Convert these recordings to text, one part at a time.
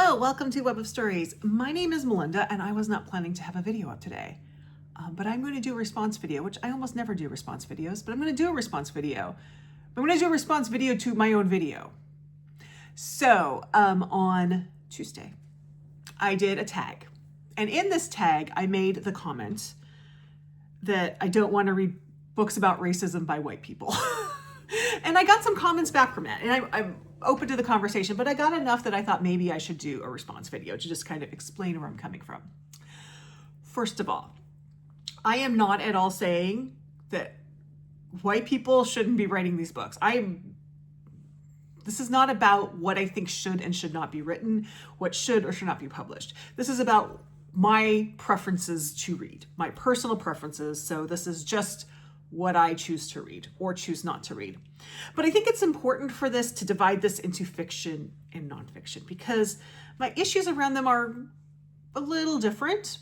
Hello, welcome to Web of Stories. My name is Melinda and I was not planning to have a video up today, but I'm going to do a response video, which I almost never do response videos, but I'm going to do a response video. I'm going to do a response video to my own video. So on Tuesday, I did a tag, and in this tag, I made the comment that I don't want to read books about racism by white people. And I got some comments back from that, and I'm open to the conversation, but I got enough that I thought maybe I should do a response video to just kind of explain where I'm coming from. First of all, I am not at all saying that white people shouldn't be writing these books. This is not about what I think should and should not be written, what should or should not be published. This is about my preferences to read, my personal preferences. So this is just what I choose to read or choose not to read. But I think it's important for this to divide this into fiction and nonfiction because my issues around them are a little different.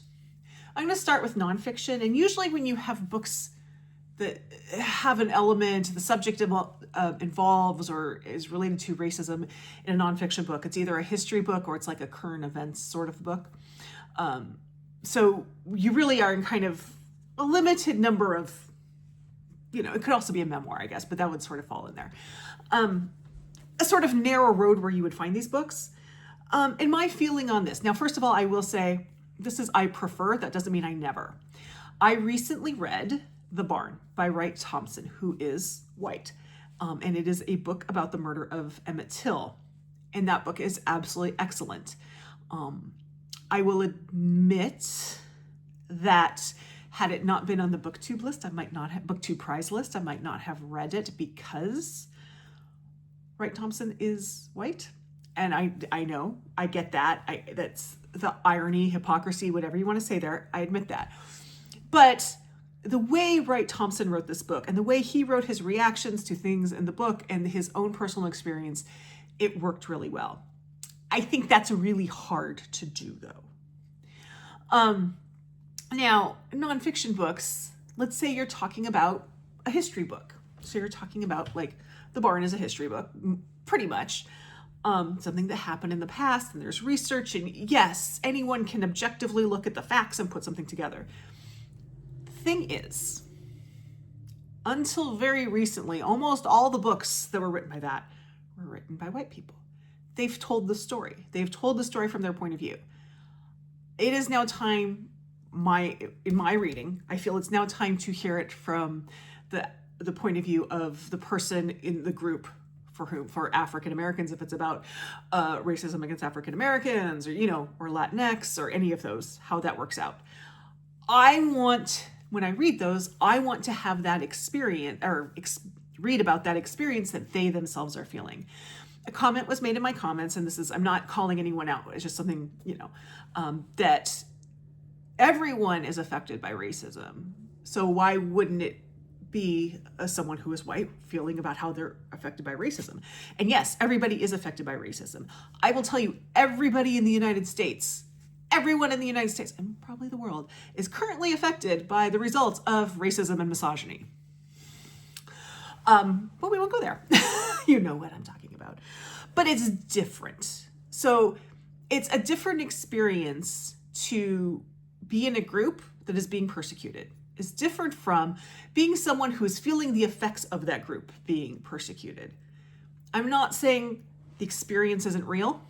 I'm going to start with nonfiction, and usually when you have books that have an element, the subject involves or is related to racism in a nonfiction book, it's either a history book or it's like a current events sort of book. So you really are in kind of a limited number of, it could also be a memoir, I guess, but that would sort of fall in there. A sort of narrow road where you would find these books. And my feeling on this, now, first of all, I will say I prefer, that doesn't mean I never. I recently read The Barn by Wright Thompson, who is white. And it is a book about the murder of Emmett Till. And that book is absolutely excellent. I will admit that had it not been on the booktube list, booktube prize list, I might not have read it because Wright Thompson is white. And I know, I get that. That's the irony, hypocrisy, whatever you want to say there. I admit that. But the way Wright Thompson wrote this book and the way he wrote his reactions to things in the book and his own personal experience, it worked really well. I think that's really hard to do though. Now, nonfiction books, let's say you're talking about a history book. So you're talking about, like, The Barn is a history book, pretty much. Something that happened in the past, and there's research, and yes, anyone can objectively look at the facts and put something together. The thing is, until very recently, almost all the books that were written by that were written by white people. They've told the story. They've told the story from their point of view. It is now time, in my reading, I feel it's now time to hear it from the point of view of the person in the group for African Americans, if it's about racism against African Americans, or or Latinx, or any of those, how that works out. When I read those, I want to have that experience, or read about that experience that they themselves are feeling. A comment was made in my comments, and I'm not calling anyone out. It's just something, that everyone is affected by racism. So why wouldn't it be someone who is white feeling about how they're affected by racism? And yes, everybody is affected by racism. I will tell you, everybody in the United States, everyone in the United States, and probably the world, is currently affected by the results of racism and misogyny. But we won't go there. You know what I'm talking about. But it's different. So it's a different experience to be in a group that is being persecuted. It's different from being someone who is feeling the effects of that group being persecuted. I'm not saying the experience isn't real.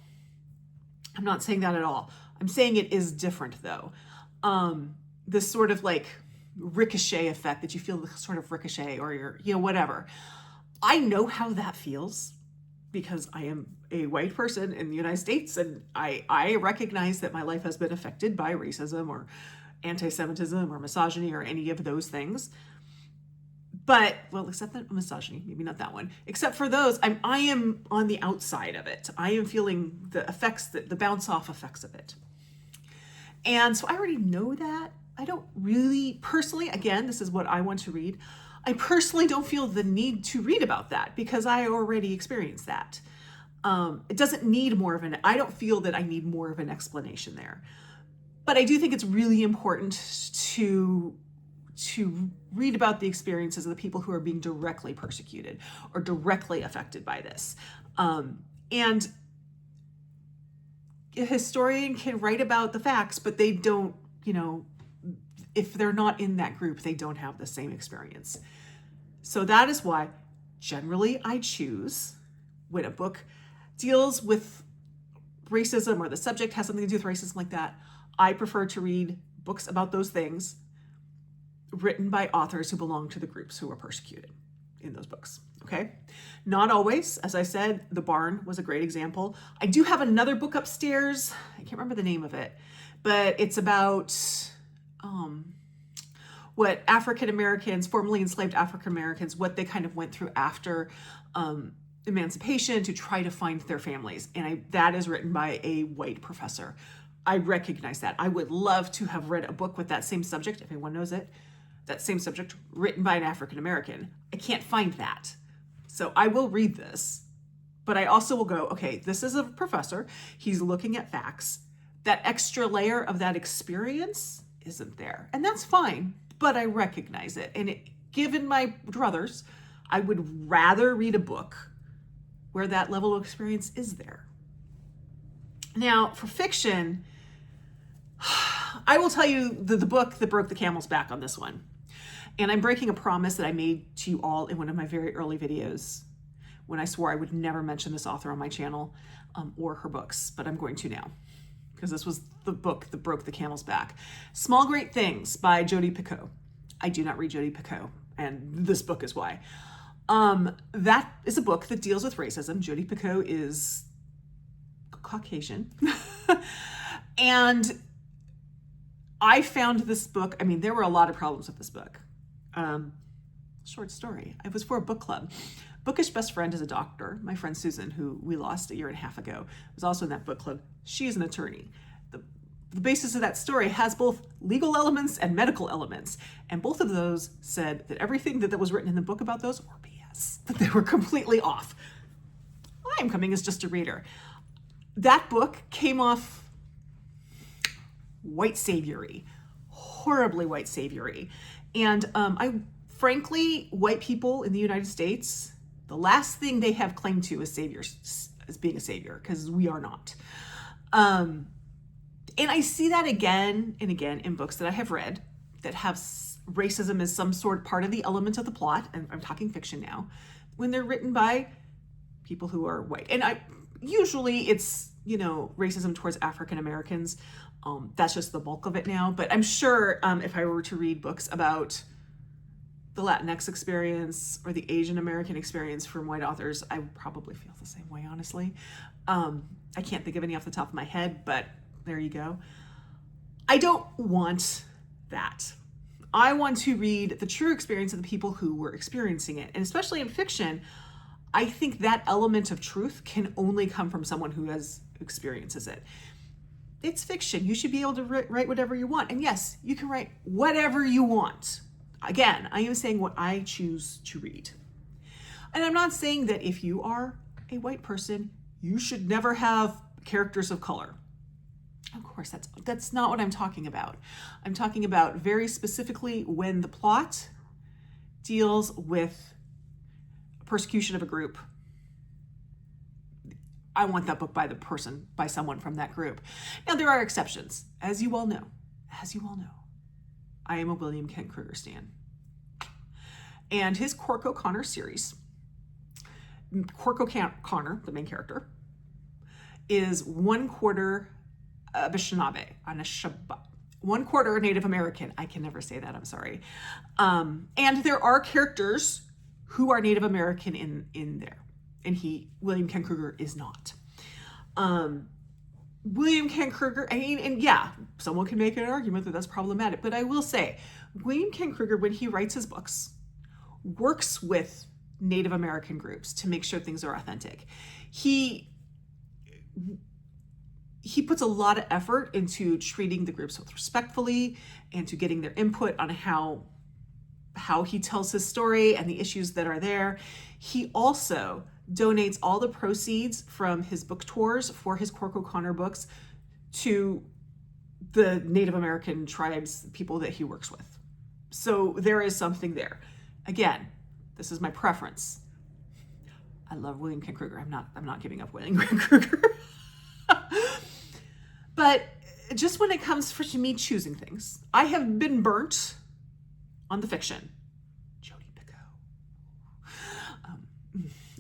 I'm not saying that at all. I'm saying it is different though. This sort of like ricochet effect that you feel, the sort of ricochet, or whatever. I know how that feels because I am a white person in the United States, and I recognize that my life has been affected by racism or anti-Semitism or misogyny or any of those things. But, well, except that misogyny, maybe not that one. Except for those, I am on the outside of it. I am feeling the effects, the bounce off effects of it. And so I already know that. I don't really, personally, again, this is what I want to read. I personally don't feel the need to read about that because I already experienced that. It doesn't need I don't feel that I need more of an explanation there. But I do think it's really important to read about the experiences of the people who are being directly persecuted or directly affected by this. And a historian can write about the facts, but they don't, if they're not in that group, they don't have the same experience. So that is why generally I choose, when a book deals with racism or the subject has something to do with racism like that, I prefer to read books about those things written by authors who belong to the groups who were persecuted in those books. Okay. Not always. As I said, The Barn was a great example. I do have another book upstairs. I can't remember the name of it, but it's about what African Americans, formerly enslaved African Americans, what they kind of went through after emancipation to try to find their families. And that is written by a white professor. I recognize that. I would love to have read a book with that same subject, if anyone knows it, that same subject written by an African American. I can't find that. So I will read this, but I also will go, okay, this is a professor. He's looking at facts. That extra layer of that experience isn't there. And that's fine, but I recognize it. And given my druthers, I would rather read a book where that level of experience is there. Now, for fiction, I will tell you the book that broke the camel's back on this one. And I'm breaking a promise that I made to you all in one of my very early videos when I swore I would never mention this author on my channel or her books, but I'm going to now because this was the book that broke the camel's back. Small Great Things by Jodi Picoult. I do not read Jodi Picoult, and this book is why. That is a book that deals with racism. Jodi Picoult is Caucasian. And I found this book, there were a lot of problems with this book. Short story. It was for a book club. Bookish best friend is a doctor. My friend Susan, who we lost a year and a half ago, was also in that book club. She is an attorney. The basis of that story has both legal elements and medical elements. And both of those said that everything that was written in the book about those were BS, that they were completely off. I'm coming as just a reader. That book came off white saviory, horribly white saviory. And frankly, white people in the United States, the last thing they have claim to is being a savior, because we are not. And I see that again and again in books that I have read that have racism as some sort part of the element of the plot, and I'm talking fiction now, when they're written by people who are white. And usually it's, racism towards African Americans. That's just the bulk of it now. But I'm sure if I were to read books about the Latinx experience or the Asian American experience from white authors, I would probably feel the same way, honestly. I can't think of any off the top of my head, but there you go. I don't want that. I want to read the true experience of the people who were experiencing it. And especially in fiction, I think that element of truth can only come from someone who experiences it. It's fiction. You should be able to write whatever you want. And yes, you can write whatever you want. Again, I am saying what I choose to read. And I'm not saying that if you are a white person, you should never have characters of color. Of course, that's not what I'm talking about. I'm talking about very specifically when the plot deals with persecution of a group. I want that book by someone from that group. Now, there are exceptions, as you all know. I am a William Kent Kruger stan. And his Cork O'Connor series, Cork O'Connor, the main character, is 1/4 Anishinaabe, 1/4 Native American. I can never say that, I'm sorry. And there are characters who are Native American in there. And William Kent Kruger is not. William Kent Kruger, and yeah, someone can make an argument that that's problematic, but I will say, William Kent Kruger, when he writes his books, works with Native American groups to make sure things are authentic. He puts a lot of effort into treating the groups respectfully and to getting their input on how he tells his story and the issues that are there. He also donates all the proceeds from his book tours for his Cork O'Connor books to the Native American tribes, people that he works with. So there is something there. Again, this is my preference. I love William Kent Kruger. I'm not giving up William Kent Kruger. But just when it comes to me choosing things, I have been burnt on the fiction.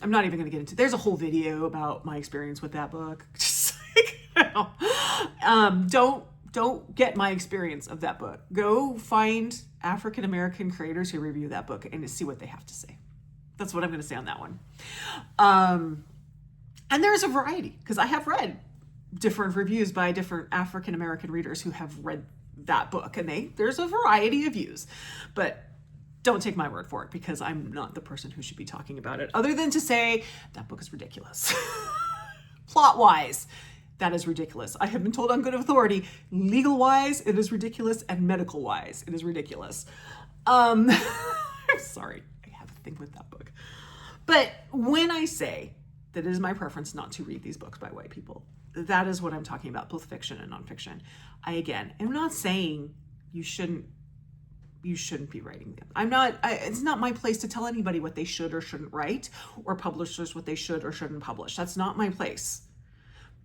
I'm not even going to get into. There's a whole video about my experience with that book. Just like, don't get my experience of that book. Go find African American creators who review that book and see what they have to say. That's what I'm going to say on that one. And there's a variety, because I have read different reviews by different African American readers who have read that book, and there's a variety of views, but don't take my word for it, because I'm not the person who should be talking about it, other than to say that book is ridiculous. Plot-wise, that is ridiculous. I have been told on good authority, legal-wise, it is ridiculous, and medical-wise, it is ridiculous. I'm sorry, I have a thing with that book. But when I say that it is my preference not to read these books by white people, that is what I'm talking about, both fiction and nonfiction. Again, am not saying you shouldn't be writing them. It's not my place to tell anybody what they should or shouldn't write, or publishers what they should or shouldn't publish. That's not my place.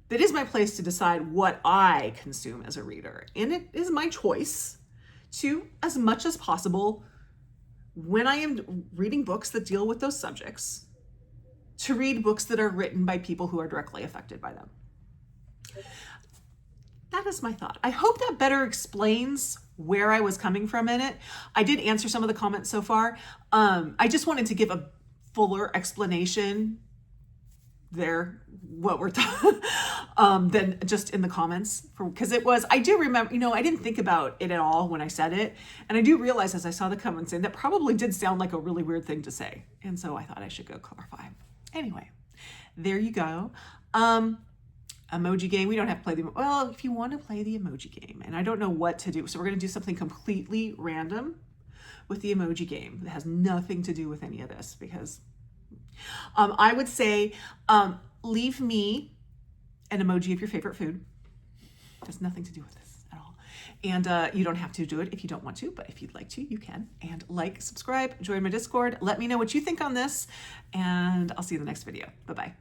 It is my place to decide what I consume as a reader. And it is my choice to, as much as possible, when I am reading books that deal with those subjects, to read books that are written by people who are directly affected by them. That is my thought. I hope that better explains where I was coming from in it. I did answer some of the comments so far. I just wanted to give a fuller explanation there, what we're talking, than just in the comments, because I do remember, I didn't think about it at all when I said it. And I do realize as I saw the comments in, that probably did sound like a really weird thing to say. And so I thought I should go clarify. Anyway, there you go. Emoji game. We don't have to play well, if you want to play the emoji game, and I don't know what to do. So we're going to do something completely random with the emoji game that has nothing to do with any of this, because I would say leave me an emoji of your favorite food. It has nothing to do with this at all. And you don't have to do it if you don't want to, but if you'd like to, you can. And like, subscribe, join my Discord. Let me know what you think on this, and I'll see you in the next video. Bye-bye.